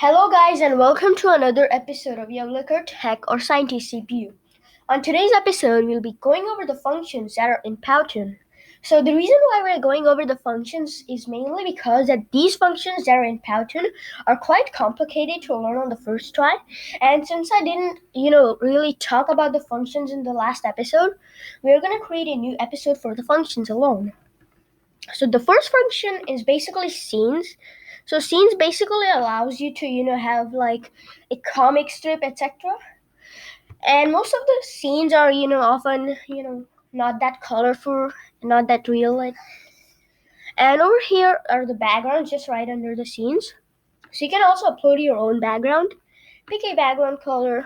Hello guys and welcome to another episode of Untitled Tech or Scientist CPU. On today's episode, we'll be going over the functions that are in Powtoon. So the reason why we're going over the functions is mainly because that these functions that are in Powtoon are quite complicated to learn on the first try. And since I didn't, really talk about the functions in the last episode, we're going to create a new episode for the functions alone. So the first function is basically scenes. So scenes basically allows you to have like a comic strip, etc. And most of the scenes are often not that colorful, not that real. And over here are the backgrounds just right under the scenes. So you can also upload your own background, pick a background color,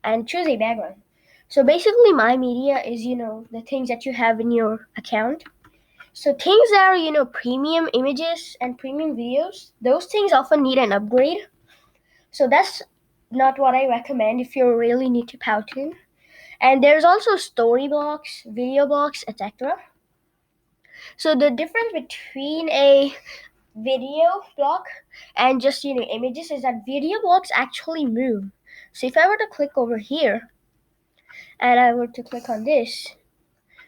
and choose a background. So basically, my media is the things that you have in your account. So things that are, premium images and premium videos, those things often need an upgrade. So that's not what I recommend if you really need to Powtoon. And there's also story blocks, video blocks, etc. So the difference between a video block and just images is that video blocks actually move. So if I were to click over here and I were to click on this,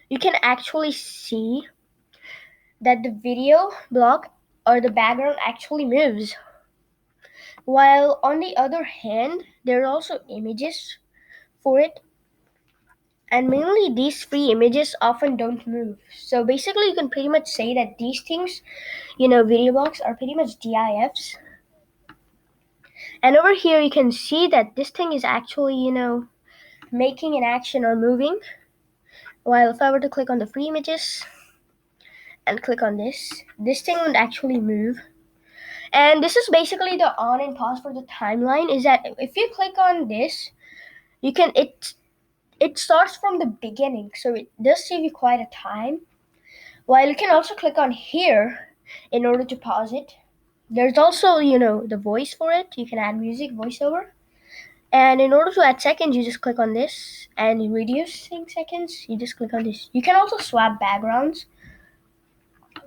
you can actually see that the video block or the background actually moves. While on the other hand, there are also images for it, and mainly these three images often don't move. So basically, you can pretty much say that these things, video blocks are pretty much GIFs. And over here, you can see that this thing is actually, making an action or moving. While if I were to click on the free images and click on this thing would actually move. And this is basically the on and pause for the timeline. Is that if you click on this, you can it starts from the beginning, so it does save you quite a time. While you can also click on here in order to pause it. There's also the voice for it. You can add music, voiceover, and in order to add seconds, you just click on this, and in reducing seconds, you just click on this. You can also swap backgrounds,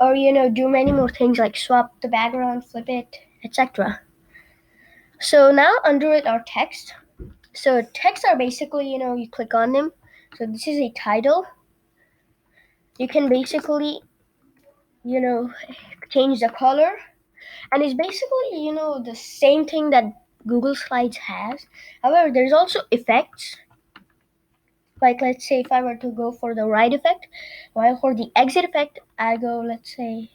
or do many more things like swap the background, flip it, etc. So now under it are text. So texts are basically, you click on them. So this is a title. You can basically, change the color. And it's basically, the same thing that Google Slides has. However, there's also effects. Like let's say if I were to go for the right effect, while for the exit effect, I go, let's say,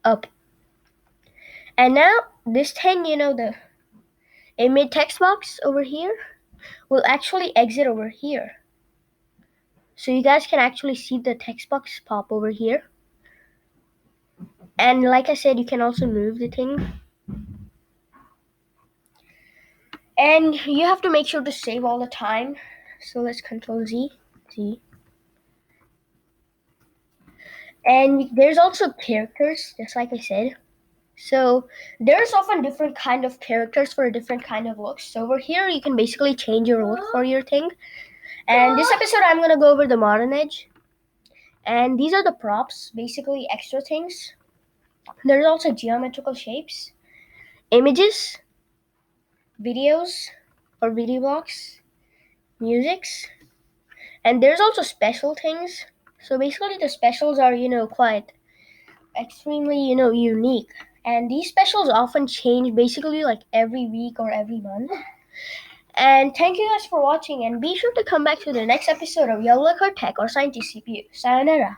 up. And now this thing, the image text box over here will actually exit over here. So you guys can actually see the text box pop over here. And like I said, you can also move the thing. And you have to make sure to save all the time. So let's Control Z. And there's also characters, just like I said. So there's often different kind of characters for different kind of looks. So over here, you can basically change your look for your thing. And this episode, I'm going to go over the modern edge. And these are the props, basically extra things. There's also geometrical shapes, images, videos or video blocks, musics, and there's also special things. So basically the specials are, quite extremely, unique. And these specials often change basically like every week or every month. And thank you guys for watching, and be sure to come back to the next episode of Yellow Tech or Scientist CPU. Sayonara.